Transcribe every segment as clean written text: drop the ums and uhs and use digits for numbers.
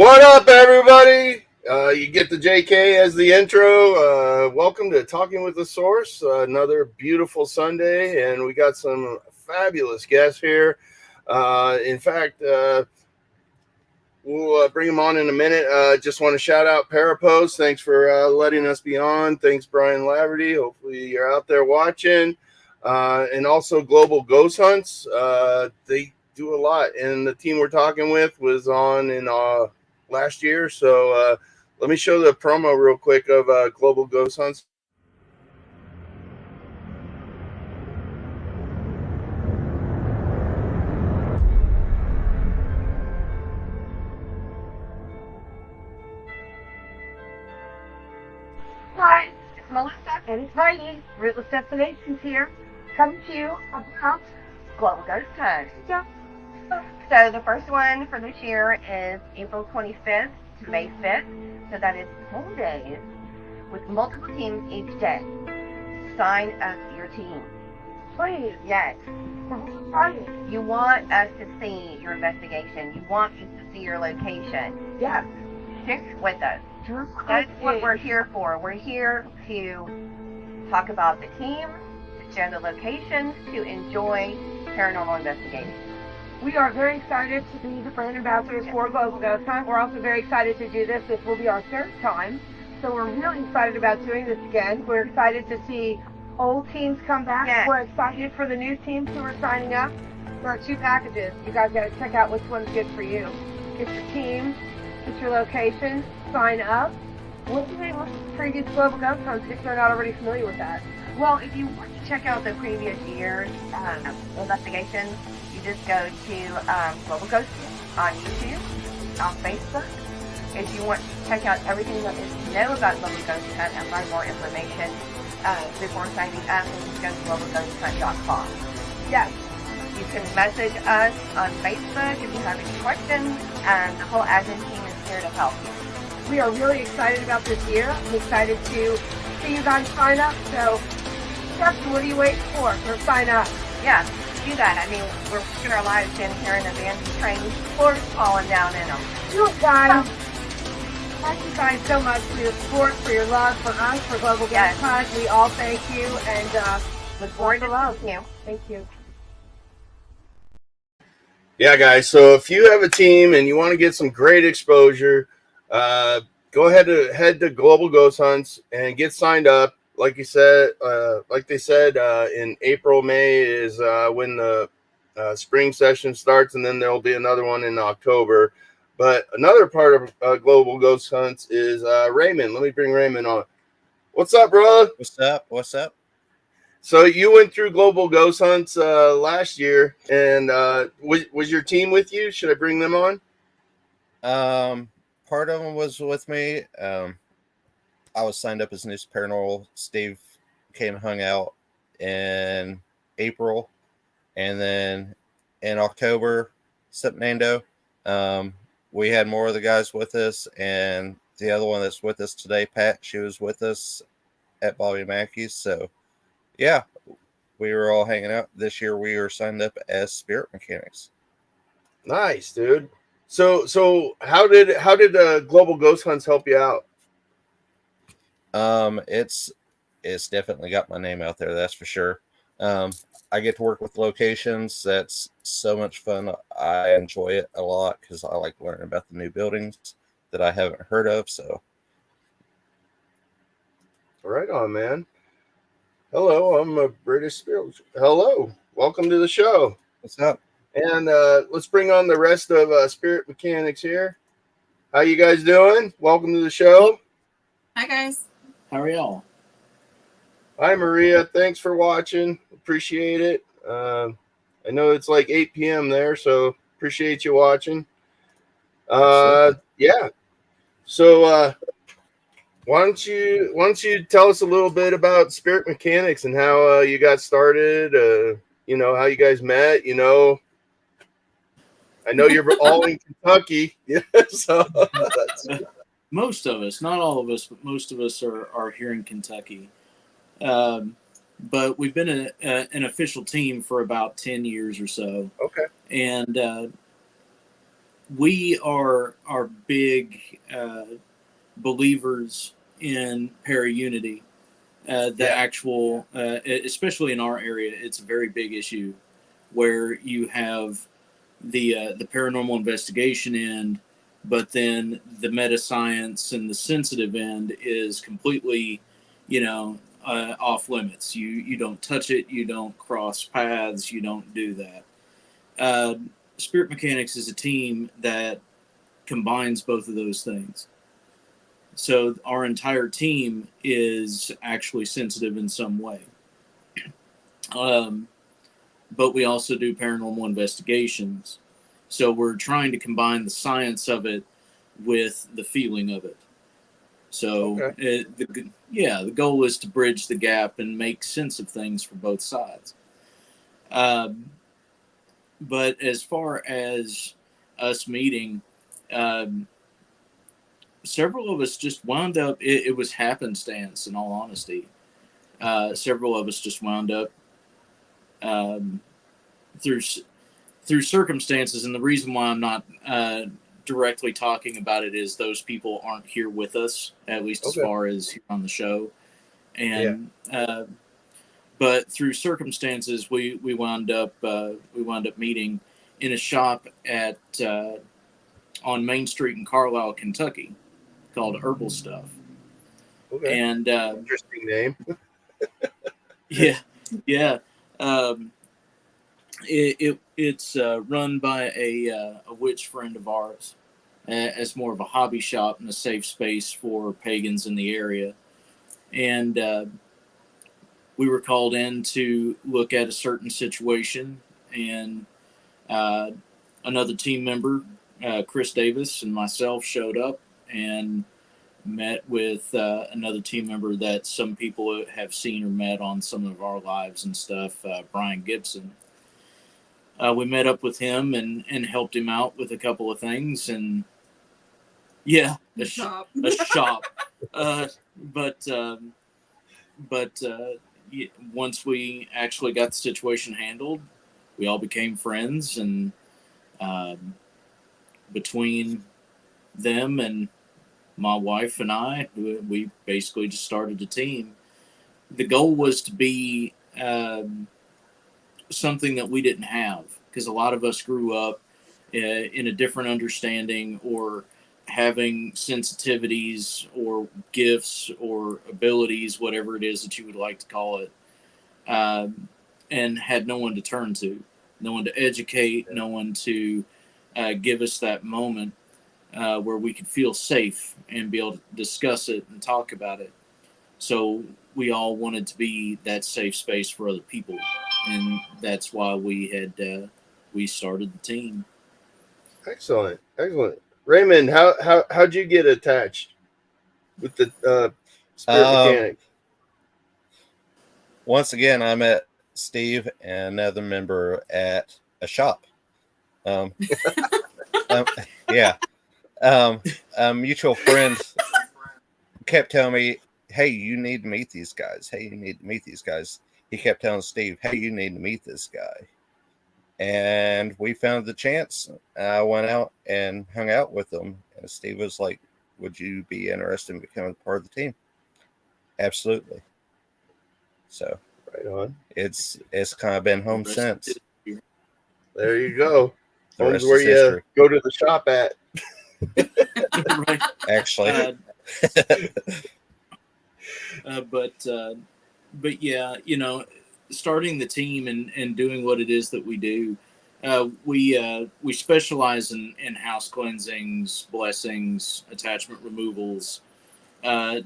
What up, everybody? You get the JK as the intro. Welcome to Talking with the Source. Another beautiful Sunday, and we got some fabulous guests here. In fact, we'll bring them on in a minute. Just want to shout out Parapose. Thanks for letting us be on. Thanks, Brian Laverty. Hopefully, you're out there watching. And also Global Ghost Hunts. They do a lot, and the team we're talking with was on in last year. So let me show the promo real quick of Global Ghost Hunts. Hi, it's Melissa and it's Heidi. Rootless Destinations here. Coming to you about Global Ghost Hunts. Yeah. So the first one for this year is April 25th to May 5th. So that is 10 days with multiple teams each day. Sign up your team. Please. Yes. You want us to see your investigation. You want us to see your location. Yes. Stick with us. That's what we're here for. We're here to talk about the team, to share the locations, to enjoy paranormal investigating. We are very excited to be the brand ambassadors for Global Ghost Hunt. We're also very excited to do this. This will be our third time. So we're really excited about doing this again. We're excited to see old teams come back. Yes. We're excited for the new teams who are signing up. There are two packages. You guys got to check out which one's good for you. Get your team, get your location, sign up. Listen to previous Global Ghost Hunts if they're not already familiar with that. Well, if you want to check out the previous year's investigations, you just go to Global Ghost on YouTube, on Facebook. If you want to check out everything that is to know about Global Ghost Hunt and find more information before signing up, then just go to globalghosthunt.com. Yes. You can message us on Facebook if you have any questions, and the whole admin team is here to help you. We are really excited about this year. I'm excited to see you guys sign up. So, Justin, what are you waiting for? Sign up. Yeah, do that. I mean, we're risking our lives in here in abandoned trains, floors falling down in them. Do it, guys. Thank you guys so much for your support, for your love, for us, for Global Ghost Hunt. We all thank you and Look forward to loving you. Thank you. Yeah, guys. So if you have a team and you want to get some great exposure, go ahead to head to Global Ghost Hunts and get signed up. Like you said, like they said, in April, May is when the spring session starts, and then there'll be another one in October. But another part of Global Ghost Hunts is Raymond. Let me bring Raymond on. What's up, bro? What's up? What's up? So you went through Global Ghost Hunts last year, and was your team with you? Should I bring them on? Part of them was with me. I was signed up as News Paranormal. Steve came and hung out in April, and then in October, Sepnando, we had more of the guys with us, and the other one that's with us today, Pat, she was with us at Bobby Mackey's. So, yeah, we were all hanging out. This year we were signed up as Spirit Mechanix. Nice, dude. So how did Global Ghost Hunts help you out? It's definitely got my name out there, that's for sure. I get to work with locations. That's so much fun. I enjoy it a lot because I like learning about the new buildings that I haven't heard of. So, Right on, man. Hello, I'm a British Spirit. Hello, welcome to the show. what's up? And let's bring on the rest of Spirit Mechanix here. How you guys doing? Welcome to the show. Hi, guys. How are y'all? Hi, Maria. Thanks for watching. Appreciate it. I know it's like 8 p.m. there, so appreciate you watching. Yeah. So why don't you tell us a little bit about Spirit Mechanix and how you got started? How you guys met. I know you're all in Kentucky. Yeah. So Most of us, not all of us, but most of us are here in Kentucky. But we've been an official team for about 10 years or so. okay. And we are big believers in para-unity. Actual, especially in our area, it's a very big issue where you have the paranormal investigation end, but then the meta science and the sensitive end is completely, off limits. You don't touch it. You don't cross paths. You don't do that. Spirit Mechanix is a team that combines both of those things. So our entire team is actually sensitive in some way. But we also do paranormal investigations. So we're trying to combine the science of it with the feeling of it. So the goal is to bridge the gap and make sense of things for both sides. But as far as us meeting, several of us just wound up, it was happenstance, in all honesty. Several of us just wound up through circumstances, and the reason why I'm not directly talking about it is those people aren't here with us, at least as far as here on the show. And but through circumstances, we wound up meeting in a shop at on Main Street in Carlisle, Kentucky, called Herbal Stuff. Okay. And interesting name. yeah. It's run by a witch friend of ours as more of a hobby shop and a safe space for pagans in the area. And we were called in to look at a certain situation, and another team member, Chris Davis, and myself showed up and met with another team member that some people have seen or met on some of our lives and stuff, Brian Gibson. We met up with him and helped him out with a couple of things, and a shop. But once we actually got the situation handled, we all became friends, and between them and my wife and I, we basically just started a team. The goal was to be something that we didn't have, because a lot of us grew up in a different understanding, or having sensitivities or gifts or abilities, whatever it is that you would like to call it, and had no one to turn to, no one to educate, no one to give us that moment where we could feel safe and be able to discuss it and talk about it. So we all wanted to be that safe space for other people, and that's why we started the team. Excellent. Raymond, how'd you get attached with the Spirit Mechanix? Once again, I met Steve and another member at a shop. A mutual friend kept telling me, "Hey, you need to meet these guys. He kept telling Steve, "Hey, you need to meet this guy." And we found the chance. I went out and hung out with them. And Steve was like, "Would you be interested in becoming part of the team?" Absolutely. So right on. It's kind of been home since. There you go. Home's where you go to the shop at. Right. Actually. But yeah, starting the team and doing what it is that we do, we specialize in house cleansings, blessings, attachment removals,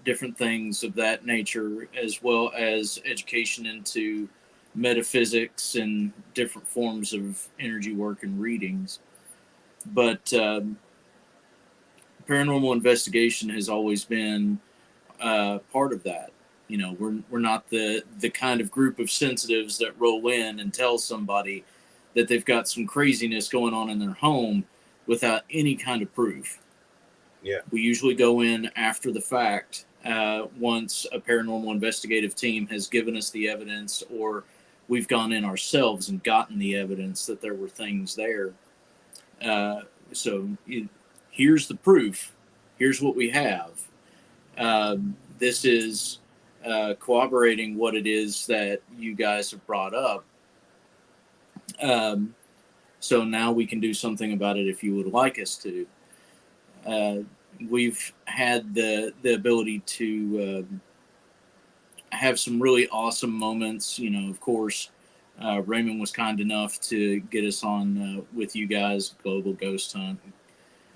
different things of that nature, as well as education into metaphysics and different forms of energy work and readings. But paranormal investigation has always been part of that. We're not the kind of group of sensitives that roll in and tell somebody that they've got some craziness going on in their home without any kind of proof. Yeah. We usually go in after the fact, once a paranormal investigative team has given us the evidence, or we've gone in ourselves and gotten the evidence that there were things there. So here's the proof. Here's what we have. This is corroborating what it is that you guys have brought up. So now we can do something about it if you would like us to. We've had the ability to have some really awesome moments. You know, of course, Raymond was kind enough to get us on with you guys, Global Ghost Hunt.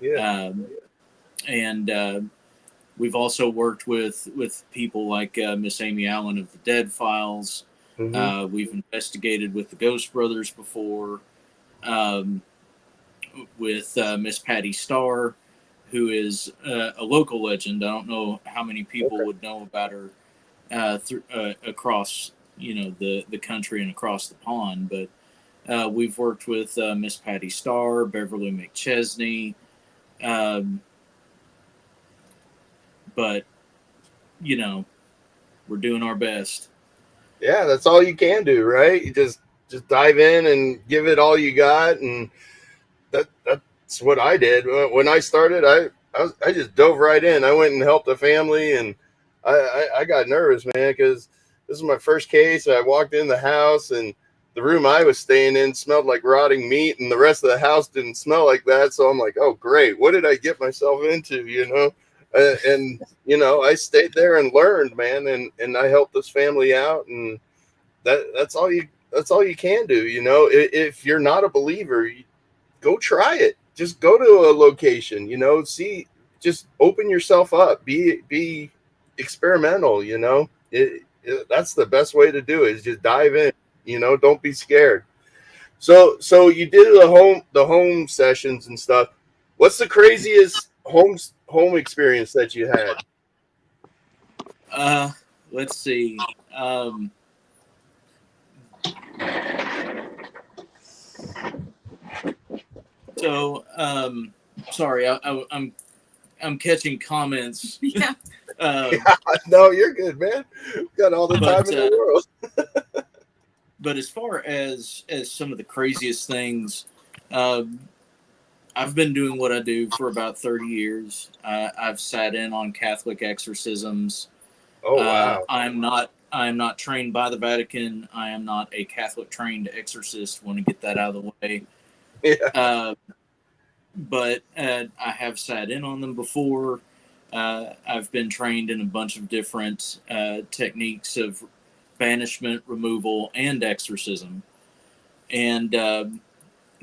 Yeah. And we've also worked with people like Miss Amy Allen of the Dead Files. Mm-hmm. We've investigated with the Ghost Brothers before, with Miss Patty Starr, who is a local legend. I don't know how many people would know about her across, you know, the country and across the pond. But we've worked with Miss Patty Starr, Beverly McChesney. But, you know, we're doing our best. Yeah, that's all you can do, right? You just dive in and give it all you got, and that's what I did when I started. I just dove right in. I went and helped the family, and I got nervous, man, because this is my first case. I walked in the house, and the room I was staying in smelled like rotting meat, and the rest of the house didn't smell like that. So I'm like, oh, great. What did I get myself into, you know? And, you know, I stayed there and learned, man, and I helped this family out. And that's all you can do. You know, if you're not a believer, go try it. Just go to a location, you know, just open yourself up, be experimental, you know, that's the best way to do it, is just dive in, you know, don't be scared. So you did the home sessions and stuff. What's the craziest home experience that you had? Let's see. So, sorry, I'm catching comments. Yeah. No, you're good, man. We've got all the time in the world. But as far as some of the craziest things, I've been doing what I do for about 30 years. I've sat in on Catholic exorcisms. Oh, wow. I'm not trained by the Vatican. I am not a Catholic trained exorcist. Want to get that out of the way. Yeah. But I have sat in on them before. I've been trained in a bunch of different techniques of banishment, removal, and exorcism. And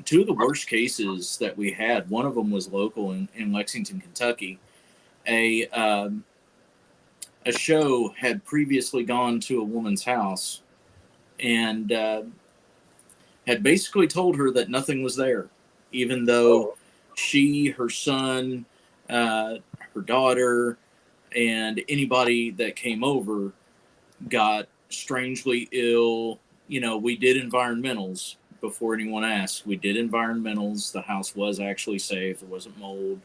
two of the worst cases that we had, one of them was local in Lexington, Kentucky. A show had previously gone to a woman's house and had basically told her that nothing was there, even though she, her son, her daughter, and anybody that came over got strangely ill. You know, we did environmentals before anyone asked. We did environmentals. The house was actually safe. There wasn't mold,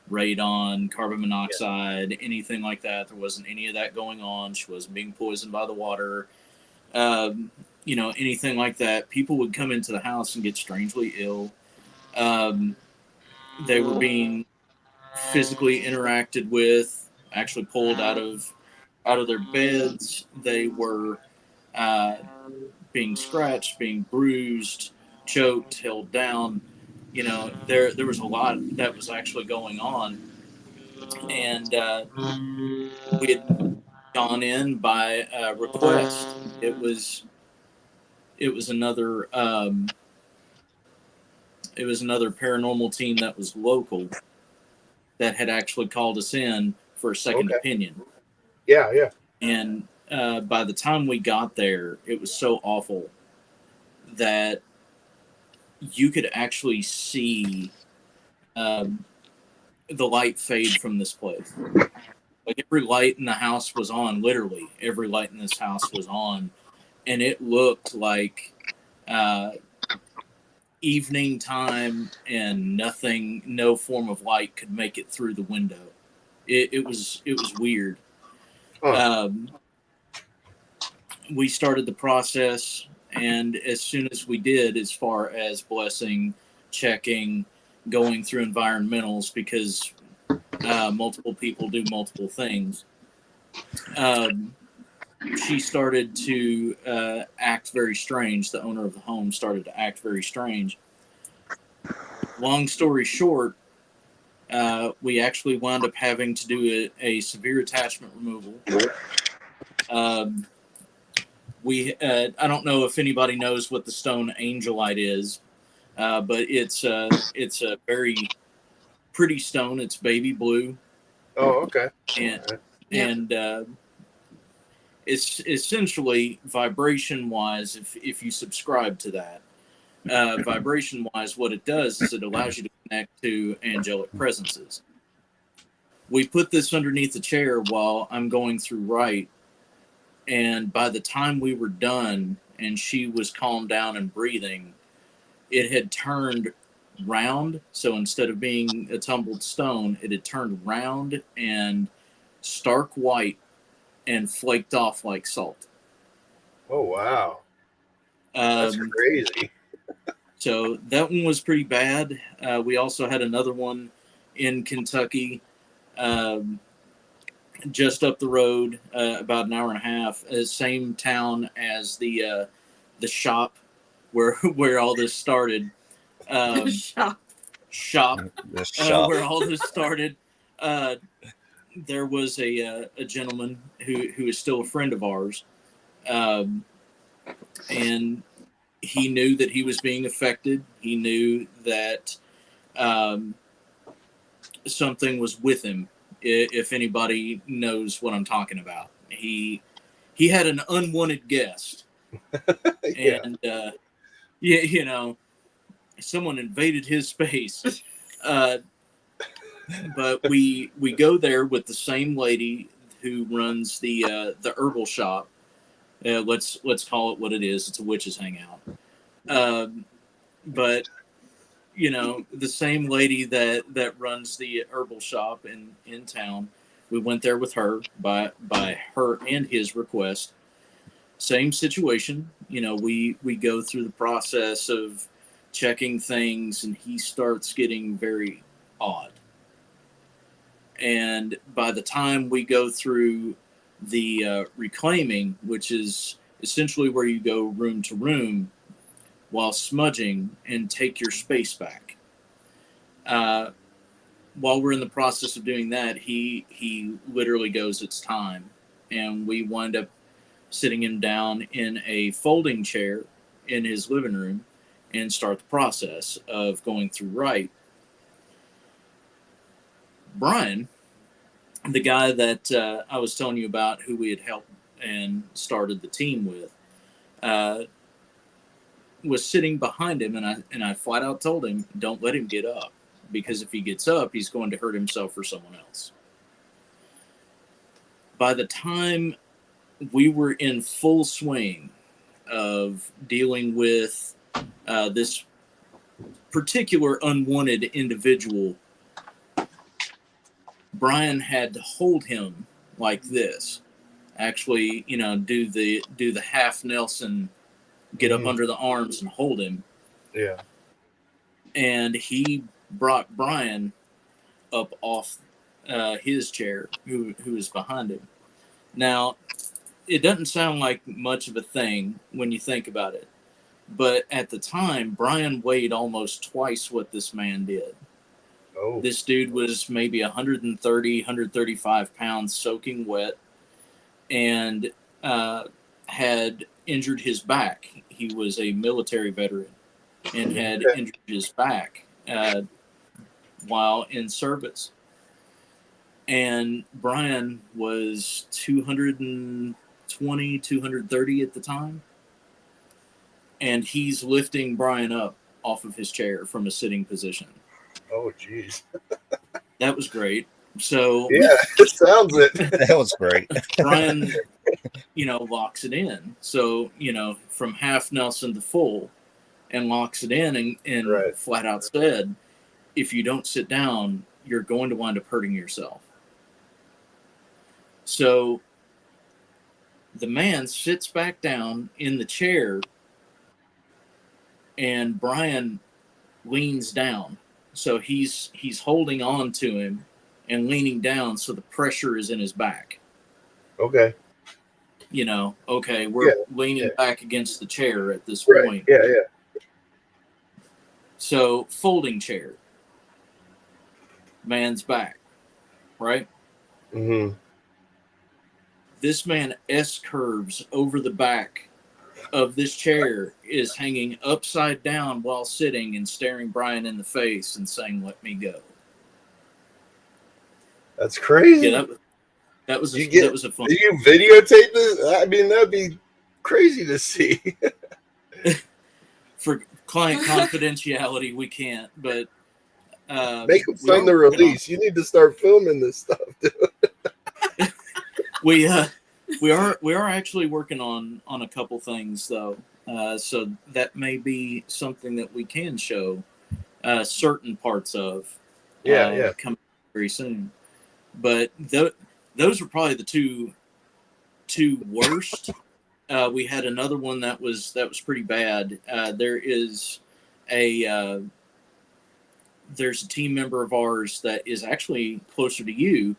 radon, carbon monoxide, anything like that. There wasn't any of that going on. She wasn't being poisoned by the water. You know, anything like that. People would come into the house and get strangely ill. They were being physically interacted with, actually pulled out of their beds. They were being scratched, being bruised, choked, held down. You know, there was a lot that was actually going on, and we had gone in by request. It was another paranormal team that was local that had actually called us in for a second opinion. Yeah. And by the time we got there, it was so awful that you could actually see the light fade from this place. Like every light in the house was on, literally every light in this house was on, and it looked like evening time, and no form of light could make it through the window. It was weird. We started the process, and as soon as we did, as far as blessing, checking, going through environmentals because multiple people do multiple things. She started to act very strange. The owner of the home started to act very strange. Long story short, we actually wound up having to do a severe attachment removal. I don't know if anybody knows what the stone angelite is, but it's a very pretty stone. It's baby blue. Oh, okay. And All right. and it's essentially vibration wise. If you subscribe to that, vibration wise, what it does is it allows you to connect to angelic presences. We put this underneath the chair while I'm going through right, and by the time we were done and she was calmed down and breathing, it had turned round. So instead of being a tumbled stone, it had turned round and stark white and flaked off like salt. Oh, wow. That's crazy. So that one was pretty bad. We also had another one in Kentucky, just up the road, about an hour and a half. Same town as the shop where all this started. Shop. The shop. Where all this started. There was a gentleman who is still a friend of ours, and he knew that he was being affected. He knew that something was with him. If anybody knows what I'm talking about, he had an unwanted guest, Yeah. and you know, someone invaded his space. But we go there with the same lady who runs the herbal shop. Let's call it what it is. It's a witch's hangout. But you know, the same lady that runs the herbal shop in town. We went there with her by her and his request. Same situation. You know, we go through the process of checking things, and he starts getting very odd. And by the time we go through the reclaiming, which is essentially where you go room to room while smudging and take your space back. While we're in the process of doing that, he literally goes, "It's time," and we wind up sitting him down in a folding chair in his living room and start the process of going through right. Brian, the guy that I was telling you about, who we had helped and started the team with, was sitting behind him, and I flat out told him, "Don't let him get up, because if he gets up, he's going to hurt himself or someone else." By the time we were in full swing of dealing with this particular unwanted individual, Brian had to hold him like this. Actually, you know, do the half Nelson, get up under the arms and hold him. Yeah. And he brought Brian up off his chair, who was behind him. Now, it doesn't sound like much of a thing when you think about it, but at the time, Brian weighed almost twice what this man did. Oh. This dude was maybe 130, 135 pounds, soaking wet, and had injured his back. He was a military veteran and had injured his back while in service. And Brian was 220, 230 at the time. And he's lifting Brian up off of his chair from a sitting position. Oh, geez. That was great. So yeah, it sounds it. That was great. Brian, you know, locks it in. So, you know, from half Nelson to full, and locks it in, and Right. flat out said, "If you don't sit down, you're going to wind up hurting yourself." So the man sits back down in the chair, and Brian leans down So he's holding on to him and leaning down, so the pressure is in his back. Okay. Okay, we're Yeah, leaning back against the chair at this right. point. Yeah, yeah. So folding chair, man's back, right? Mm-hmm. This man S curves over the back of this chair, is hanging upside down while sitting and staring Brian in the face and saying, "Let me go." That's crazy. Yeah, that was a fun. Did you videotape this? I mean, that'd be crazy to see. For client confidentiality, we can't, but Make them we sign are the working on release. You need to start filming this stuff, dude. we are actually working on a couple things though, so that may be something that we can show certain parts of Yeah. coming very soon. But those were probably the two worst. We had another one that was pretty bad. There's a team member of ours that is actually closer to you.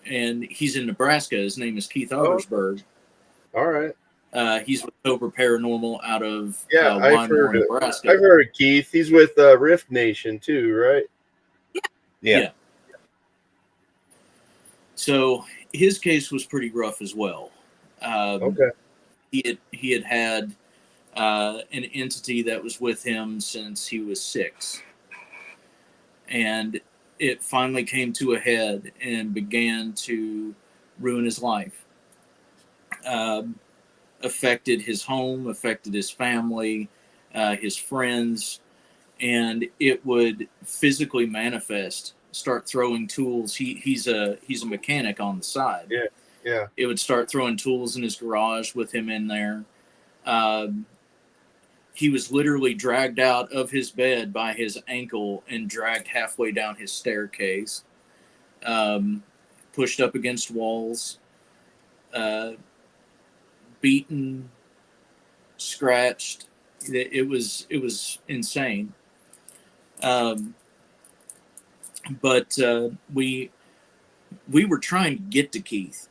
And he's in Nebraska. His name is Keith Ottersberg. All right. He's with Cobra Paranormal out of I've Wymore, heard. Nebraska. I've heard of Keith. He's with Rift Nation too, right? Yeah. So his case was pretty rough as well. Okay. He had an entity that was with him since he was 6, and it finally came to a head and began to ruin his life. Affected his home, affected his family, his friends, and it would physically manifest. Start throwing tools. He's a mechanic on the side. Yeah. It would start throwing tools in his garage with him in there. He was literally dragged out of his bed by his ankle and dragged halfway down his staircase. Pushed up against walls. Beaten, scratched. It was insane. But we were trying to get to Keith.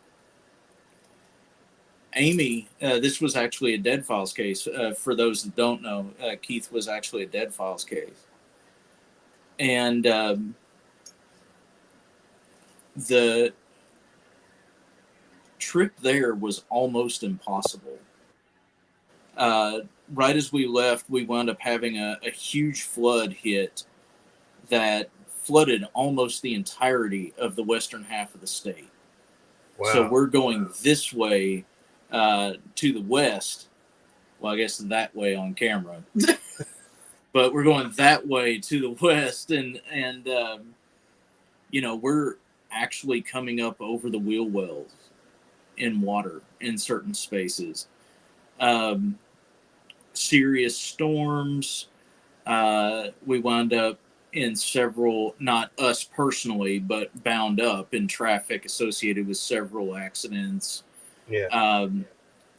Amy, this was actually a Dead Files case. For those that don't know, Keith was actually a Dead Files case. And the trip there was almost impossible. Right as we left, we wound up having a huge flood hit that flooded almost the entirety of the western half of the state. Wow. So we're going this way to the west. Well, I guess that way on camera. But we're going that way to the west, and we're actually coming up over the wheel wells in water in certain spaces. Serious storms. We wound up in several, not us personally, but bound up in traffic associated with several accidents. Yeah.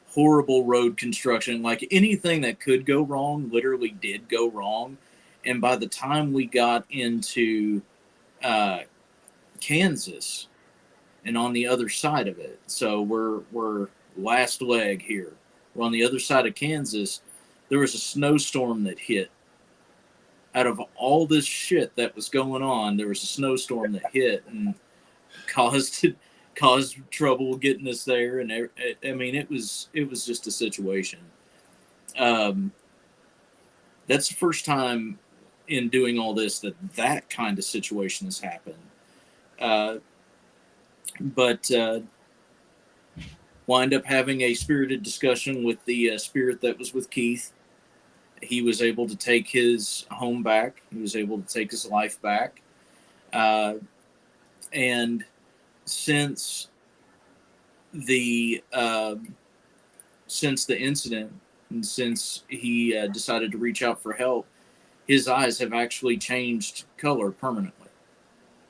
Horrible road construction. Like anything that could go wrong literally did go wrong. And by the time we got into Kansas and on the other side of it, so we're last leg here. We're on the other side of Kansas. There was a snowstorm that hit. Out of all this shit that was going on, there was a snowstorm that hit and caused trouble getting us there. And I mean, it was just a situation. That's the first time in doing all this that kind of situation has happened. But wind up having a spirited discussion with the spirit that was with Keith. He was able to take his home back. He was able to take his life back. And since the incident, and since he decided to reach out for help, his eyes have actually changed color permanently.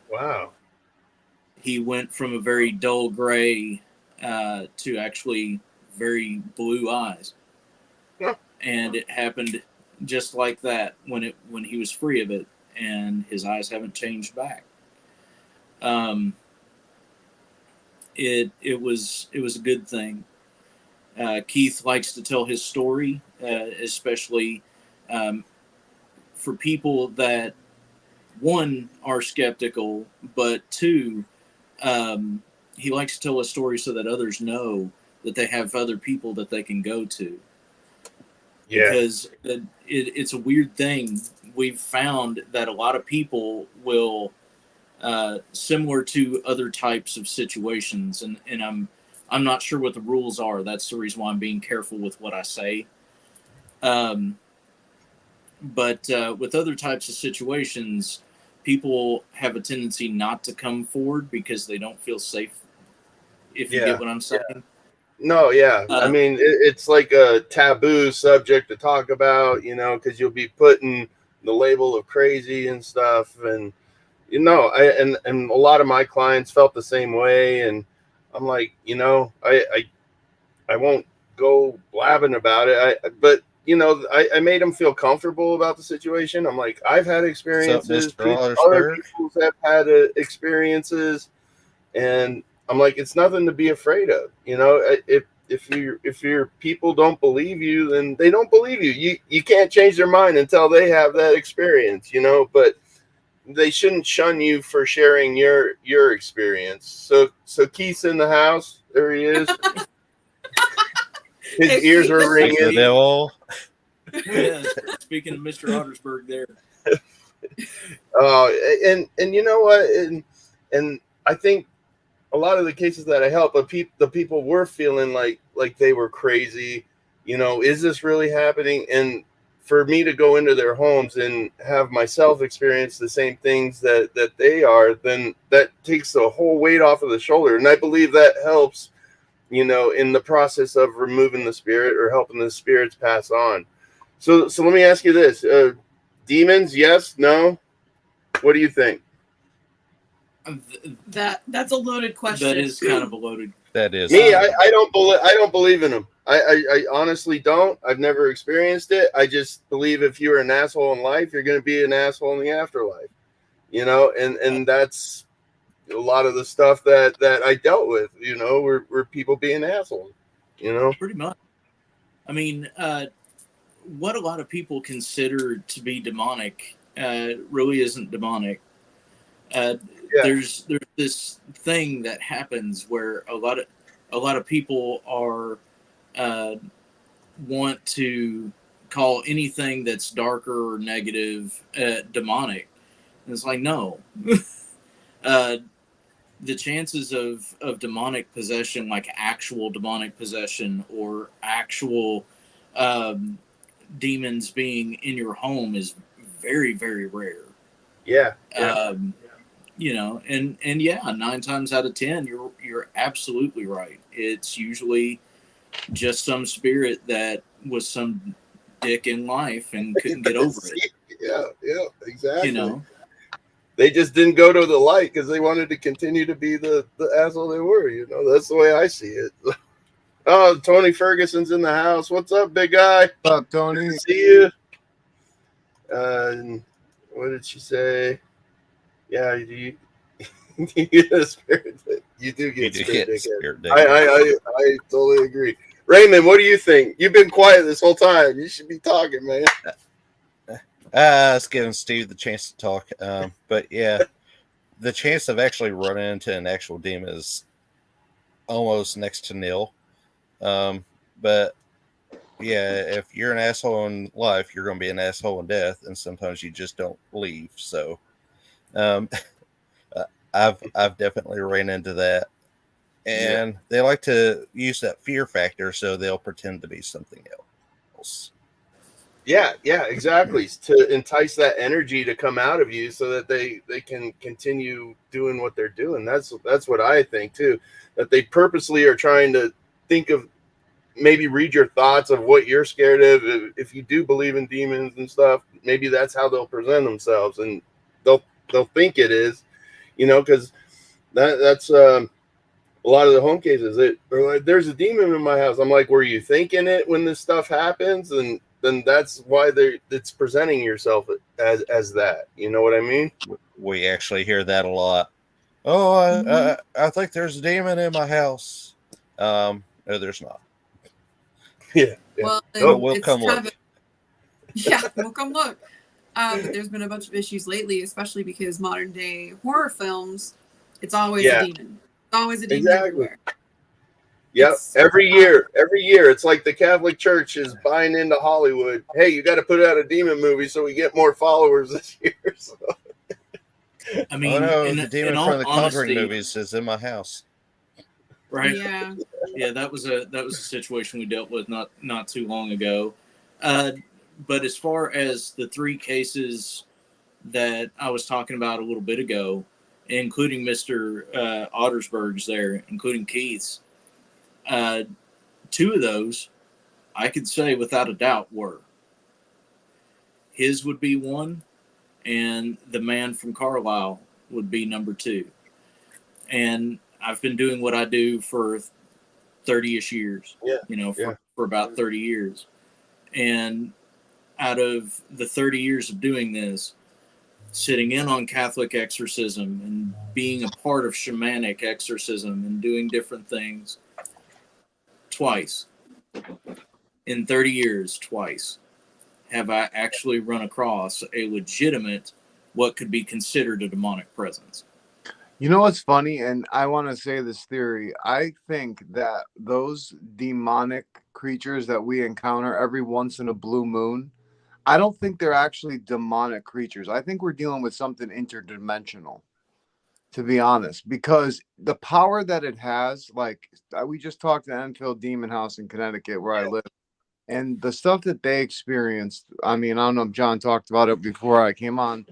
Wow. He went from a very dull gray to actually very blue eyes. Huh. And it happened just like that when he was free of it, and his eyes haven't changed back. It was a good thing. Keith likes to tell his story, especially for people that, one, are skeptical, but two, he likes to tell a story so that others know that they have other people that they can go to. Yeah. Because it's a weird thing. We've found that a lot of people will, similar to other types of situations, and I'm not sure what the rules are. That's the reason why I'm being careful with what I say. But with other types of situations, people have a tendency not to come forward because they don't feel safe, if you get what I'm saying. Yeah. No, yeah. I mean, it's like a taboo subject to talk about, you know, because you'll be putting the label of crazy and stuff. And, you know, and a lot of my clients felt the same way. And I'm like, you know, I won't go blabbing about it. But, you know, I made them feel comfortable about the situation. I'm like, I've had experiences. Other people have had experiences. And I'm like, it's nothing to be afraid of. You know, if your people don't believe you, then they don't believe you. You can't change their mind until they have that experience, you know, but they shouldn't shun you for sharing your experience. So Keith's in the house. There he is. His ears were ringing. Yeah, speaking of Mr. Ottersberg there. And you know what? And I think a lot of the cases that I help, the people were feeling like they were crazy. You know, is this really happening? And for me to go into their homes and have myself experience the same things that they are, then that takes the whole weight off of the shoulder. And I believe that helps, you know, in the process of removing the spirit or helping the spirits pass on. So let me ask you this: demons, yes, no? What do you think? That's a loaded question. That is kind of a loaded. That is me. I don't believe in them. I honestly don't. I've never experienced it. I just believe if you're an asshole in life, you're going to be an asshole in the afterlife. You know, and that's a lot of the stuff that I dealt with. You know, were people being assholes. You know, pretty much. I mean, what a lot of people consider to be demonic really isn't demonic. There's this thing that happens where a lot of people are want to call anything that's darker or negative demonic. And it's like, no. The chances of demonic possession, like actual demonic possession or actual demons being in your home, is very, very rare. Yeah. You know, and yeah, 9 times out of 10, you're absolutely right. It's usually just some spirit that was some dick in life and couldn't get over it. Yeah, exactly. You know, they just didn't go to the light because they wanted to continue to be the asshole they were. You know, that's the way I see it. Oh, Tony Ferguson's in the house. What's up, big guy? What's up, Tony? Good to see you. What did she say? Yeah, you get a spirit. You do get spirit. I totally agree. Raymond, what do you think? You've been quiet this whole time. You should be talking, man. It's giving Steve the chance to talk. But yeah, the chance of actually running into an actual demon is almost next to nil. But yeah, if you're an asshole in life, you're going to be an asshole in death, and sometimes you just don't leave. So, I've definitely ran into that, and they like to use that fear factor, so they'll pretend to be something else. Yeah, exactly. To entice that energy to come out of you, so that they can continue doing what they're doing. That's what I think too. That they purposely are trying to think of, maybe read your thoughts of what you're scared of. If you do believe in demons and stuff, maybe that's how they'll present themselves, and they'll think it is, you know, because that's a lot of the home cases. They're like, there's a demon in my house. I'm like, were you thinking it when this stuff happens? And then that's why it's presenting yourself as that. You know what I mean? We actually hear that a lot. Oh, I think there's a demon in my house. No, there's not. Yeah. Well, But we'll it's come kind look. of yeah, we'll come look. But there's been a bunch of issues lately, especially because modern day horror films, it's always a demon. It's always a demon everywhere. Yep. Every year, it's like the Catholic Church is buying into Hollywood. Hey, you got to put out a demon movie so we get more followers this year. So. I mean, oh no, the demon from the Conjuring honesty, movies is in my house. Right. Yeah. Yeah, that was a situation we dealt with not too long ago. But as far as the 3 cases that I was talking about a little bit ago, including Mr. Ottersberg's there, including Keith's, 2 of those I could say without a doubt were. His would be 1, and the man from Carlisle would be number 2. And I've been doing what I do for 30-ish years, for about 30 years. And out of the 30 years of doing this, sitting in on Catholic exorcism and being a part of shamanic exorcism and doing different things, twice, in 30 years, twice, have I actually run across a legitimate, what could be considered a demonic presence. You know what's funny? And I want to say this theory. I think that those demonic creatures that we encounter every once in a blue moon, I don't think they're actually demonic creatures. I think we're dealing with something interdimensional, to be honest, because the power that it has, like we just talked to Enfield Demon House in Connecticut, where I live, and the stuff that they experienced. I mean, I don't know if John talked about it before I came on,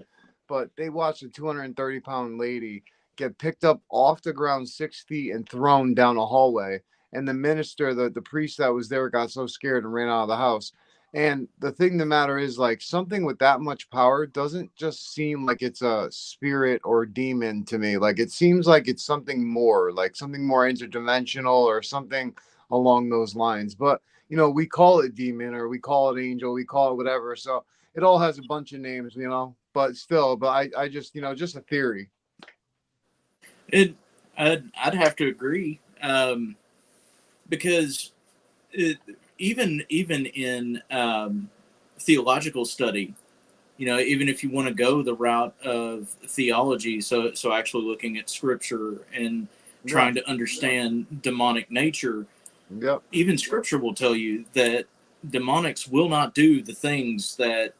but they watched a 230-pound lady get picked up off the ground 6 feet and thrown down a hallway. And the minister, the priest that was there, got so scared and ran out of the house. And the thing the matter is, like, something with that much power doesn't just seem like it's a spirit or demon to me. Like, it seems like it's something more, like something more interdimensional or something along those lines. But, you know, we call it demon or we call it angel, we call it whatever. So it all has a bunch of names, you know, but still, but I just, you know, just a theory. I'd have to agree, because even in theological study, you know, even if you want to go the route of theology, so actually looking at scripture and trying to understand demonic nature, even scripture will tell you that demonics will not do the things that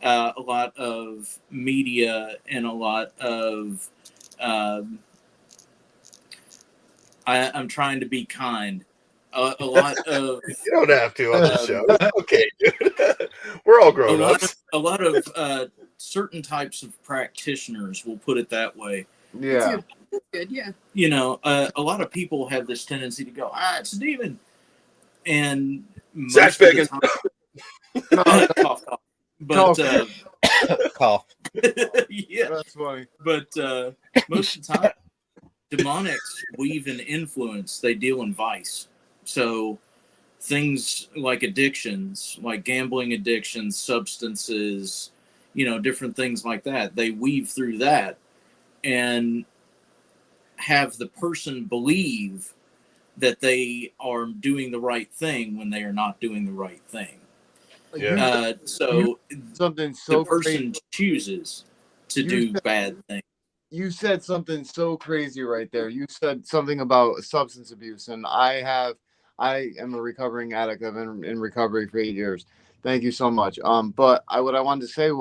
a lot of media and a lot of I'm trying to be kind. A lot of you don't have to on the show. Okay, dude. We're all grown ups. A lot of certain types of practitioners, will put it that way. Yeah, that's good. Yeah. You know, a lot of people have this tendency to go, it's a demon, and Zach Biggins. Cough, cough. But cough. Yeah, that's funny. But most of the time, demonics weave in influence. They deal in vice. So things like addictions, like gambling addictions, substances, you know, different things like that, they weave through that and have the person believe that they are doing the right thing when they are not doing the right thing. Yeah. So something so the person crazy. chooses to do bad things. You said something so crazy right there. You said something about substance abuse, and I am a recovering addict. I've been in recovery for 8 years. Thank you so much. But what I wanted to say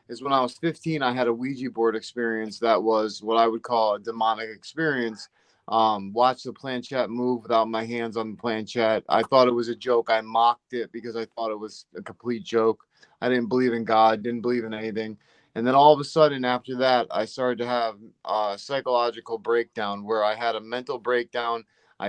is when I was 15, I had a Ouija board experience that was what I would call a demonic experience. Watched the planchette move without my hands on the planchette. I thought it was a joke. I mocked it because I thought it was a complete joke. I didn't believe in God, didn't believe in anything. And then all of a sudden, after that, I started to have a psychological breakdown where I had a mental breakdown.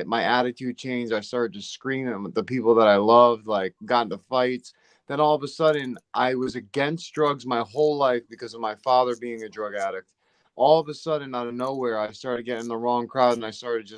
My attitude changed. I started to scream at the people that I loved, like got into fights. Then all of a sudden, I was against drugs my whole life because of my father being a drug addict. All of a sudden, out of nowhere, I started getting in the wrong crowd and I started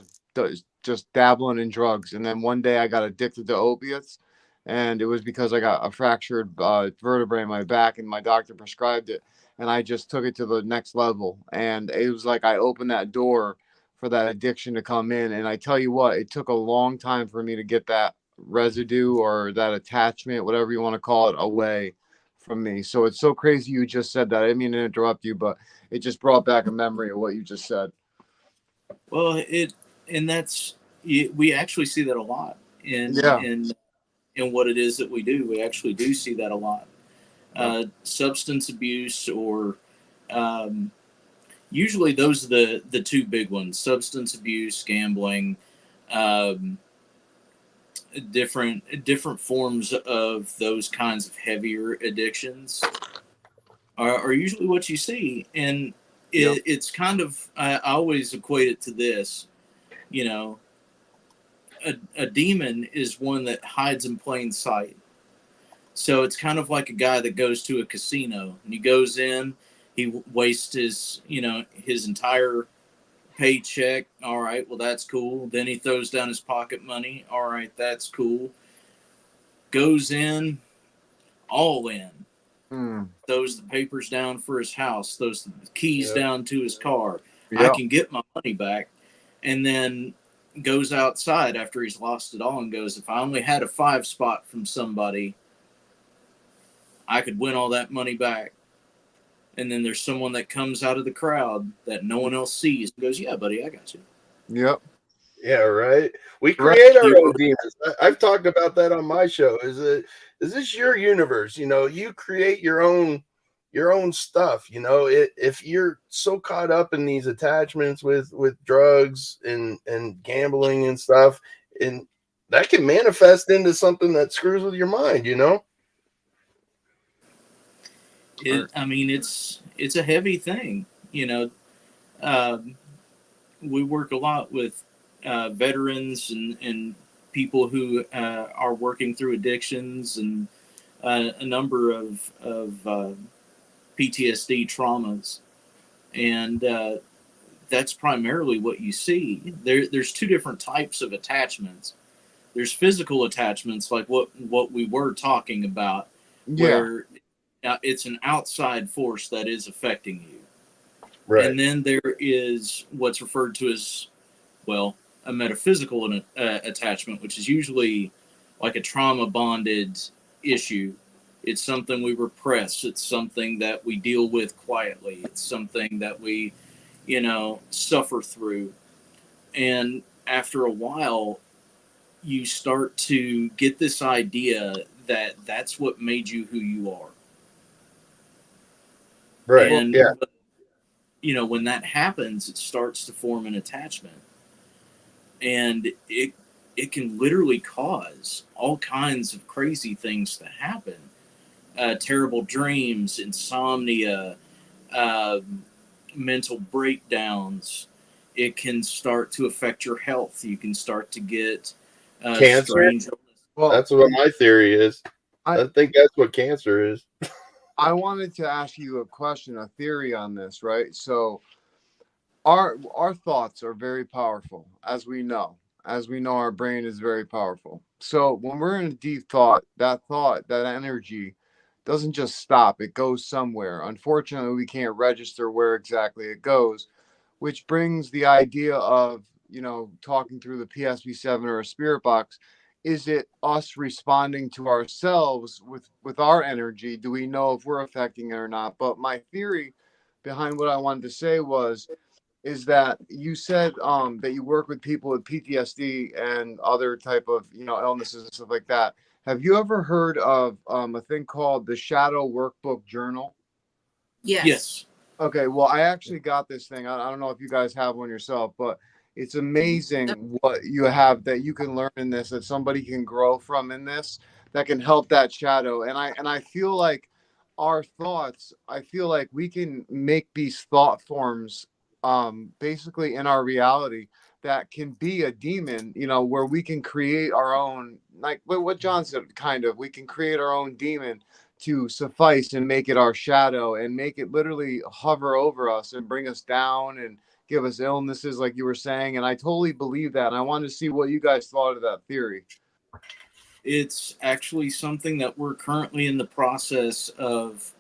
just dabbling in drugs. And then one day I got addicted to opiates. and it was because I got a fractured vertebrae in my back, and my doctor prescribed it, and I just took it to the next level. And it was like I opened that door for that addiction to come in. And I tell you what, it took a long time for me to get that residue or that attachment, whatever you want to call it, away from me. So it's so crazy you just said that. I didn't mean to interrupt you, but it just brought back a memory of what you just said. Well, and that's we actually see that a lot Yeah. in what it is that we do. We actually do see that a lot. Substance abuse, or usually those are the two big ones: substance abuse, gambling, different forms of those kinds of heavier addictions are usually what you see. And it's kind of, I always equate it to this, you know, a demon is one that hides in plain sight. So it's kind of like a guy that goes to a casino, and he goes in, he wastes his entire paycheck. All right, well, that's cool. Then he throws down his pocket money. All right, that's cool. Goes in, all in. Throws the papers down for his house, throws the keys down to his car. I can get my money back. And then goes outside after he's lost it all and goes, if I only had a 5 spot from somebody, I could win all that money back. And then there's someone that comes out of the crowd that no one else sees and goes, yeah, buddy, I got you. Yep. Yeah, right. We create our own demons. I've talked about that on my show. Is this your universe? You know, you create your own stuff. You know, if you're so caught up in these attachments with drugs and gambling and stuff, and that can manifest into something that screws with your mind. You know. I mean, it's a heavy thing. You know, we work a lot with veterans and people who are working through addictions and a number of PTSD traumas, and that's primarily what you see. There's two different types of attachments. There's physical attachments, like what we were talking about, where it's an outside force that is affecting you. Right. And then there is what's referred to as, well, a metaphysical attachment, which is usually like a trauma bonded issue. It's something we repress. It's something that we deal with quietly. It's something that we, suffer through. And after a while, you start to get this idea that that's what made you who you are. Right. And, when that happens, it starts to form an attachment. And it can literally cause all kinds of crazy things to happen. Terrible dreams, insomnia, mental breakdowns. It can start to affect your health. You can start to get cancer. Well, that's what my theory is. I think that's what cancer is. I wanted to ask you a question, a theory on this, right? So our thoughts are very powerful, as we know. As we know, our brain is very powerful. So when we're in a deep thought, that energy doesn't just stop. It goes somewhere. Unfortunately, we can't register where exactly it goes, which brings the idea of, talking through the PSP-7 or a spirit box. Is it us responding to ourselves with our energy? Do we know if we're affecting it or not? But my theory behind what I wanted to say is that you said that you work with people with PTSD and other type of illnesses and stuff like that. Have you ever heard of a thing called the Shadow Workbook Journal? Yes. Okay, well, I actually got this thing. I don't know if you guys have one yourself, but it's amazing what you have that you can learn in this, that somebody can grow from in this, that can help that shadow. And I feel like our thoughts, I feel like we can make these thought forms basically in our reality that can be a demon, where we can create our own, like what John said, kind of, we can create our own demon to suffice and make it our shadow and make it literally hover over us and bring us down and give us illnesses, like you were saying. And I totally believe that. And I wanted to see what you guys thought of that theory. It's actually something that we're currently in the process of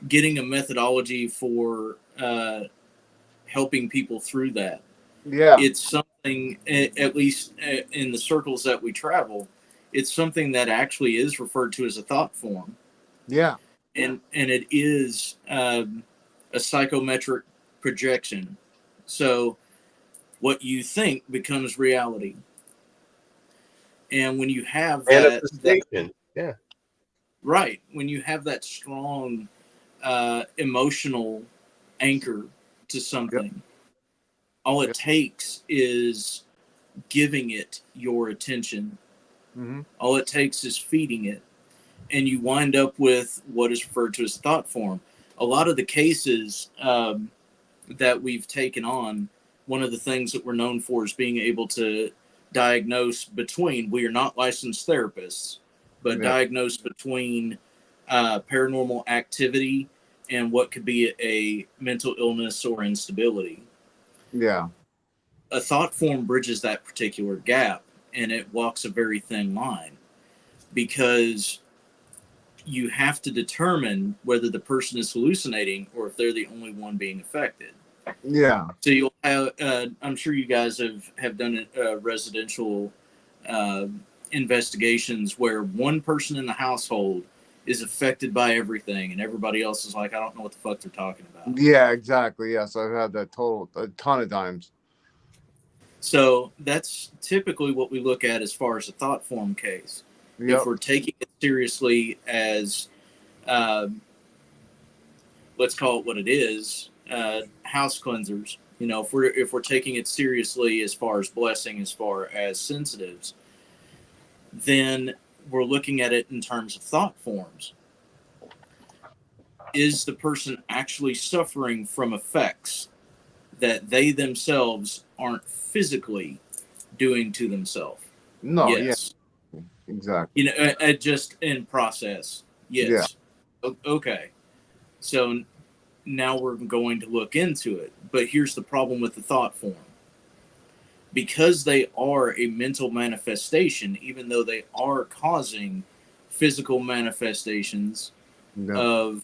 getting a methodology for helping people through that. Yeah. It's something, at least in the circles that we travel, it's something that actually is referred to as a thought form. Yeah. And it is a psychometric projection. So what you think becomes reality. And when you have that yeah, right, when you have that strong emotional anchor to something, all it takes is giving it your attention. Mm-hmm. All it takes is feeding it. And you wind up with what is referred to as thought form. A lot of the cases that we've taken on, one of the things that we're known for is being able to diagnose between, we are not licensed therapists, but diagnose between paranormal activity and what could be a mental illness or instability. Yeah. A thought form bridges that particular gap, and it walks a very thin line, because you have to determine whether the person is hallucinating or if they're the only one being affected. Yeah. So you'll have, I'm sure you guys have done residential investigations where one person in the household is affected by everything, and everybody else is like, I don't know what the fuck they're talking about. Yeah, exactly. Yes, I've had that a ton of times. So that's typically what we look at as far as a thought form case. Yep. If we're taking it seriously as, let's call it what it is, house cleansers. You know, if we're taking it seriously as far as blessing, as far as sensitives, then we're looking at it in terms of thought forms. Is the person actually suffering from effects that they themselves aren't physically doing to themselves? No. Yes. Yeah. Exactly. You know, just in process. Yes. Yeah. Okay. So now we're going to look into it. But here's the problem with the thought form. Because they are a mental manifestation, even though they are causing physical manifestations of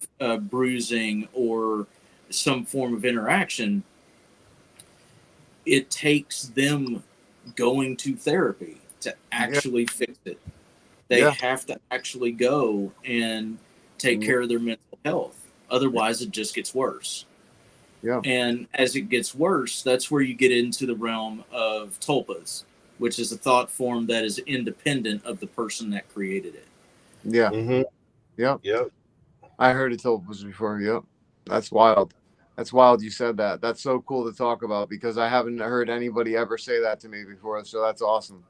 bruising or some form of interaction, it takes them going to therapy to actually fix it. They have to actually go and take care of their mental health. Otherwise, it just gets worse. Yeah. And as it gets worse, that's where you get into the realm of tulpas, which is a thought form that is independent of the person that created it. Yeah. Mm-hmm. Yep. Yep. I heard of tulpas before. Yep. That's wild. That's wild you said that. That's so cool to talk about, because I haven't heard anybody ever say that to me before. So that's awesome.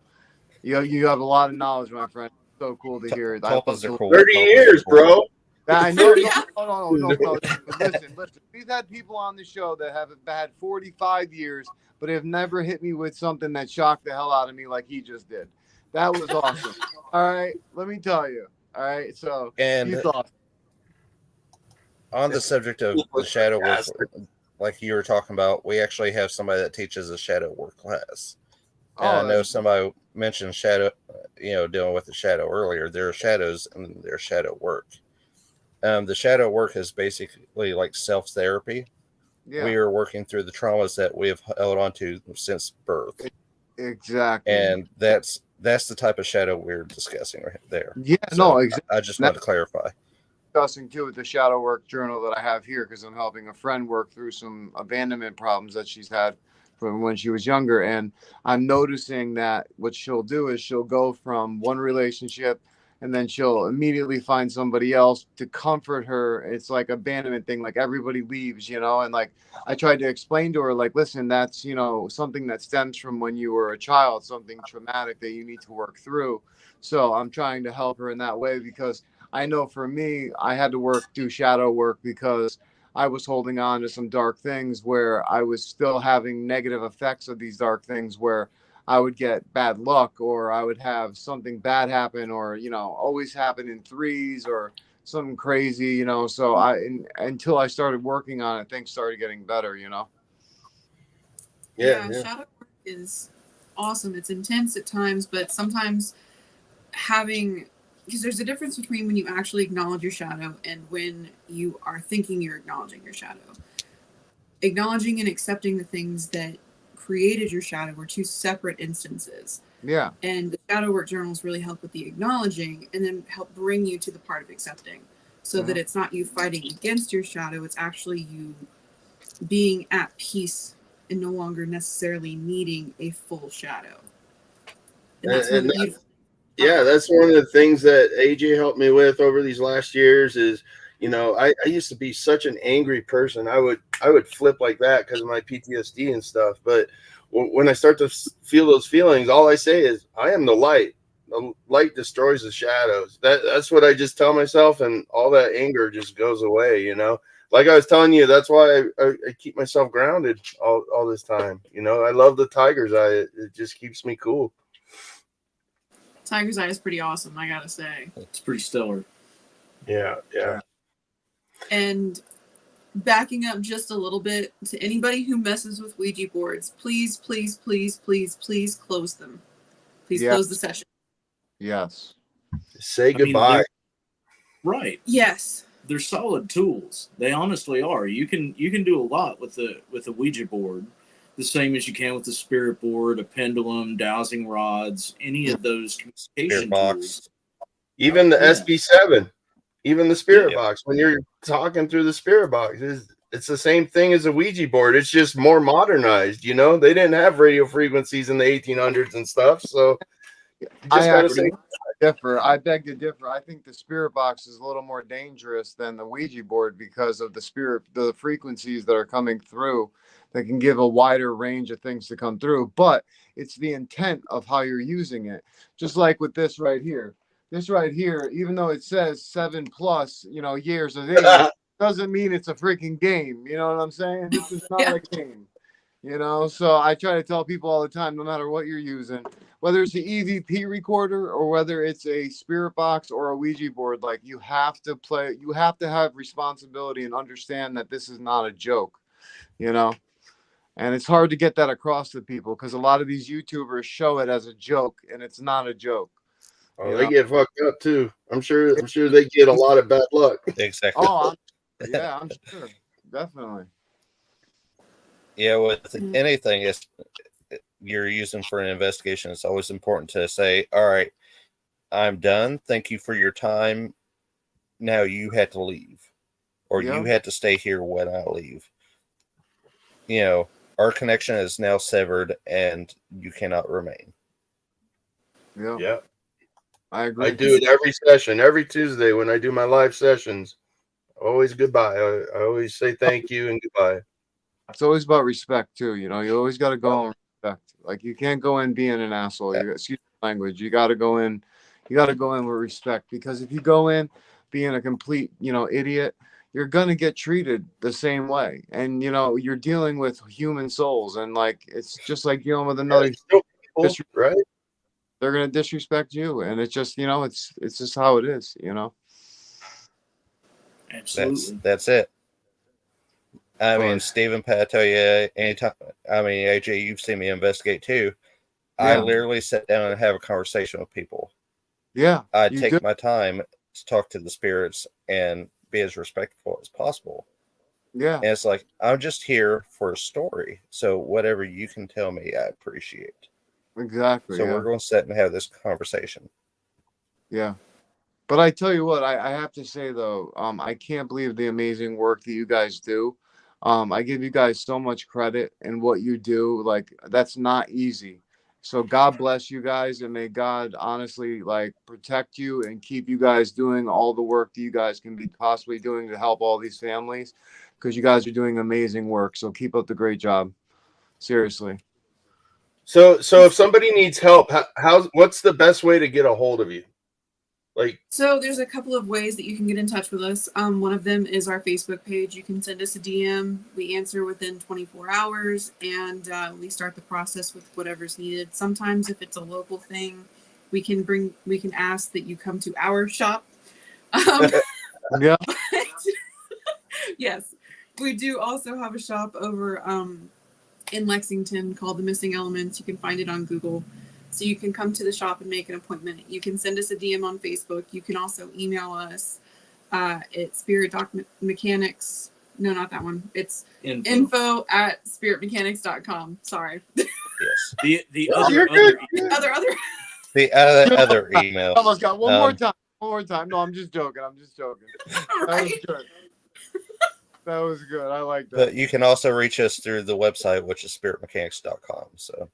You have a lot of knowledge, my friend. So cool to hear it. Tulpas are cool. 30 years, bro. I know. No. Listen. We've had people on the show that have had 45 years, but have never hit me with something that shocked the hell out of me like he just did. That was awesome. All right, let me tell you. All right, so and he's awesome. On the subject of the shadow work, like you were talking about, we actually have somebody that teaches a shadow work class. And I know somebody mentioned shadow, dealing with the shadow earlier. There are shadows and there's shadow work. The shadow work is basically like self-therapy. Yeah. We are working through the traumas that we have held on to since birth. Exactly. And that's the type of shadow we're discussing right there. Yeah, so exactly. I just wanted to clarify. Discussing too with the shadow work journal that I have here, because I'm helping a friend work through some abandonment problems that she's had from when she was younger. And I'm noticing that what she'll do is she'll go from one relationship and then she'll immediately find somebody else to comfort her. It's like abandonment thing, like everybody leaves, and like I tried to explain to her, like, listen, that's, something that stems from when you were a child, something traumatic that you need to work through. So I'm trying to help her in that way, because I know for me, I had to do shadow work because I was holding on to some dark things where I was still having negative effects of these dark things, where I would get bad luck, or I would have something bad happen, or, always happen in threes or something crazy, so until I started working on it, things started getting better, Yeah, shadow work is awesome. It's intense at times, but sometimes because there's a difference between when you actually acknowledge your shadow and when you are thinking you're acknowledging your shadow. Acknowledging and accepting the things that created your shadow are two separate instances. Yeah. And the shadow work journals really help with the acknowledging and then help bring you to the part of accepting, so that it's not you fighting against your shadow, it's actually you being at peace and no longer necessarily needing a full shadow. And that's really beautiful. Yeah, that's one of the things that AJ helped me with over these last years is, you know, I used to be such an angry person. I would flip like that because of my PTSD and stuff. But when I start to feel those feelings, all I say is, I am the light. The light destroys the shadows. That's what I just tell myself, and all that anger just goes away, you know. Like I was telling you, that's why I keep myself grounded all this time. You know, I love the tiger's eye. It just keeps me cool. Tiger's Eye is pretty awesome, I gotta say. It's pretty stellar. Yeah. And backing up just a little bit, to anybody who messes with Ouija boards, please, please, please, please, please close them. Please close the session. Yes. Say goodbye. Right. Yes. They're solid tools. They honestly are. You can do a lot with a Ouija board, the same as you can with a spirit board, a pendulum, dowsing rods, any of those communication tools. Even the SB7, even the spirit box. When you're talking through the spirit box, it's the same thing as a Ouija board. It's just more modernized. You know, they didn't have radio frequencies in the 1800s and stuff. So you just got to say. I beg to differ. I think the spirit box is a little more dangerous than the Ouija board because of the frequencies that are coming through that can give a wider range of things to come through. But it's the intent of how you're using it. Just like with this right here. This right here, even though it says 7+ years of age, doesn't mean it's a freaking game. You know what I'm saying? This is not a game. You know, so I try to tell people all the time, no matter what you're using, whether it's an EVP recorder or whether it's a spirit box or a Ouija board, like you have to have responsibility and understand that this is not a joke, you know? And it's hard to get that across to people because a lot of these YouTubers show it as a joke, and it's not a joke. Oh, they get fucked up too. I'm sure they get a lot of bad luck. Exactly. Oh, I'm sure. Definitely. Yeah, with anything you're using for an investigation, it's always important to say, all right, I'm done. Thank you for your time. Now you had to leave. Or you had to stay here when I leave. You know, our connection is now severed and you cannot remain. Yeah. I agree. I do it every session, every Tuesday when I do my live sessions. Always goodbye. I always say thank you and goodbye. It's always about respect too. You know, you always got to go and respect. Like you can't go in being an asshole. Excuse the language. You got to go in. You got to go in with respect, because if you go in being a complete, idiot, you're gonna get treated the same way. And you're dealing with human souls, and like it's just like dealing with another. Right? They're gonna disrespect you, and it's just it's just how it is. Absolutely. That's it. I mean, Stephen, Pat, I tell you, anytime. I mean, AJ, you've seen me investigate too. Yeah. I literally sit down and have a conversation with people. Yeah, I take my time to talk to the spirits and be as respectful as possible. Yeah, and it's like, I'm just here for a story, so whatever you can tell me, I appreciate. Exactly. So we're going to sit and have this conversation. Yeah. But I tell you what, I have to say though, I can't believe the amazing work that you guys do. I give you guys so much credit in what you do. Like, that's not easy. So God bless you guys, and may God honestly protect you and keep you guys doing all the work that you guys can be possibly doing to help all these families, because you guys are doing amazing work. So keep up the great job. Seriously. So if somebody needs help, what's the best way to get a hold of you? So there's a couple of ways that you can get in touch with us. One of them is our Facebook page. You can send us a DM. We answer within 24 hours, and we start the process with whatever's needed. Sometimes if it's a local thing, we can ask that you come to our shop. Yeah. Yes, we do also have a shop over in Lexington called The Missing Elements. You can find it on Google. So you can come to the shop and make an appointment. You can send us a DM on Facebook. You can also email us at Mechanics. No, not that one. It's info@spiritmechanics.com. Sorry. Yes. The You're other good. other. The other email. Almost got one more time. One more time. No, I'm just joking. I'm just joking. Right. That was good. That was good. I like that. But you can also reach us through the website, which is spiritmechanics.com. So.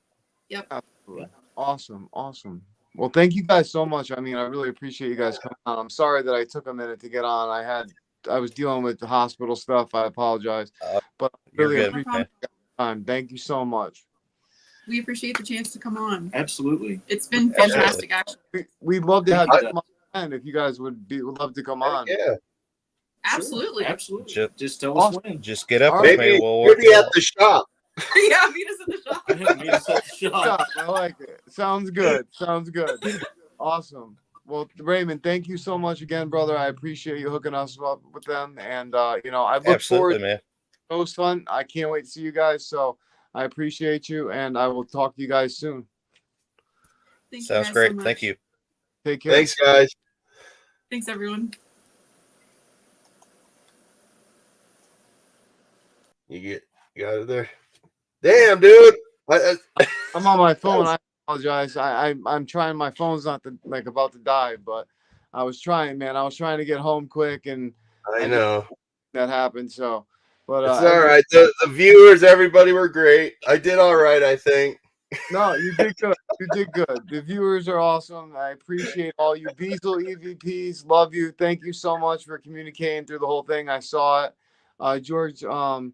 Yep. Absolutely. Awesome. Awesome. Well, thank you guys so much. I mean, I really appreciate you guys coming on. I'm sorry that I took a minute to get on. I was dealing with the hospital stuff. I apologize. But I really You're good, appreciate your time. Thank you so much. We appreciate the chance to come on. Absolutely. It's been fantastic, actually. We'd love to have Thank you you. come on if you guys would love to come on. Yeah. Absolutely. Sure. Absolutely. Just- Just tell us when. Just get up All with right. me. Maybe We'll work maybe it at out. the shop. Yeah, meet us at the shop. Meet us at the shop. I like it. Sounds good. Sounds good. Awesome. Well, Raymond, thank you so much again, brother. I appreciate you hooking us up with them. And, I look Absolutely, forward man. to Ghost Hunt. I can't wait to see you guys. So I appreciate you, and I will talk to you guys soon. Thank you Sounds guys great. so much. Thank you. Take care. Thanks, guys. Thanks, everyone. You got it there. Damn, dude. I'm on my phone. I apologize. I'm trying. My phone's not about to die, but I was trying, man. I was trying to get home quick, and I know. that happened. So, but It's all right. The viewers, everybody were great. I did all right, I think. No, you did good. You did good. The viewers are awesome. I appreciate all you Beazle EVPs. Love you. Thank you so much for communicating through the whole thing. I saw it. George, and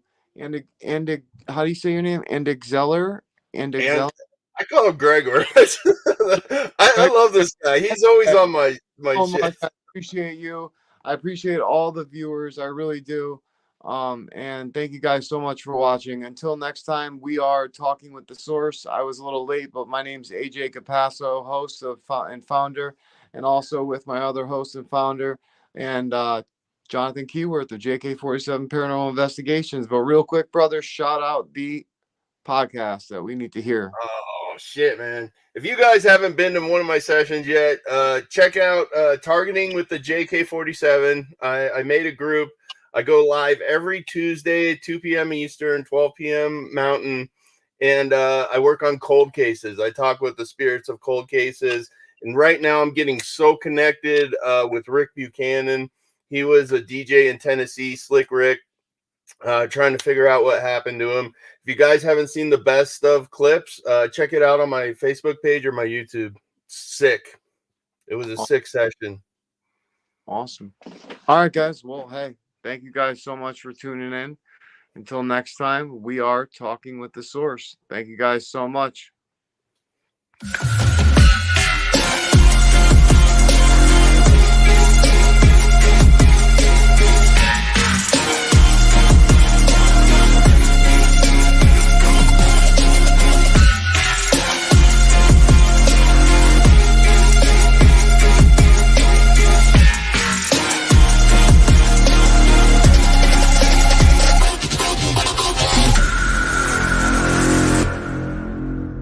how do you say your name? Andexeller? Andexeller? I call him Gregor. I love this guy. He's always on my So shit. much. I appreciate you. I appreciate all the viewers. I really do. And thank you guys so much for watching. Until next time, we are talking with the source. I was a little late, but my name's AJ Capasso, host and founder, and also with my other host and founder, and Jonathan Keyworth of JK47 Paranormal Investigations. But real quick, brother, shout out the podcast that we need to hear. Oh shit, man. If you guys haven't been to one of my sessions yet, check out Targeting with the JK47. I made a group. I go live every Tuesday at 2 p.m. Eastern, 12 p.m. Mountain, and I work on cold cases. I talk with the spirits of cold cases, and right now I'm getting so connected with Rick Buchanan. He was a DJ in Tennessee, Slick Rick, trying to figure out what happened to him. If you guys haven't seen the best of clips, check it out on my Facebook page or my YouTube. Sick. It was a sick session. Awesome. All right, guys. Well, hey, thank you guys so much for tuning in. Until next time, we are talking with the source. Thank you guys so much.